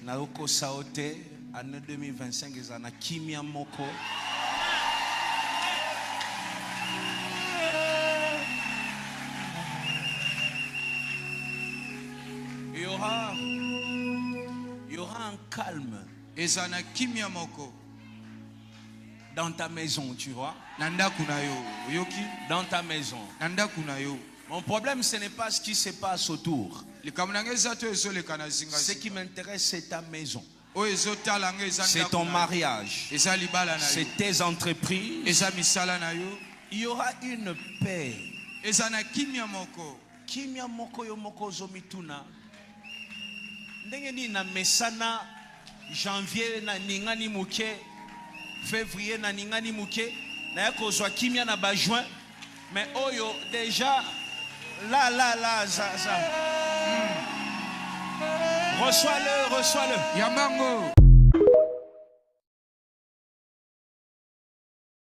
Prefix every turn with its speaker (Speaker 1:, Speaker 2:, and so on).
Speaker 1: Naoko Saote, année 2025, ils en a Kimia Moko. Il y aura un calme.
Speaker 2: Ezana Kimia Moko.
Speaker 1: Dans ta maison, tu vois.
Speaker 2: Nanda kunayo. Yoki.
Speaker 1: Dans ta maison.
Speaker 2: Nanda kunayo.
Speaker 1: Mon problème, ce n'est pas ce qui se passe autour.
Speaker 2: Ce
Speaker 1: qui m'intéresse, c'est ta maison.
Speaker 2: C'est
Speaker 1: ton mariage. C'est tes entreprises. Il y aura une paix. Kimia moko yo moko zomituna. Ndenge na mesana janvier na ningani muke, février na ningani muke, na yako zwa kimia na ba juin. Mais oyo déjà là ça. Reçois-le.
Speaker 2: Yamango.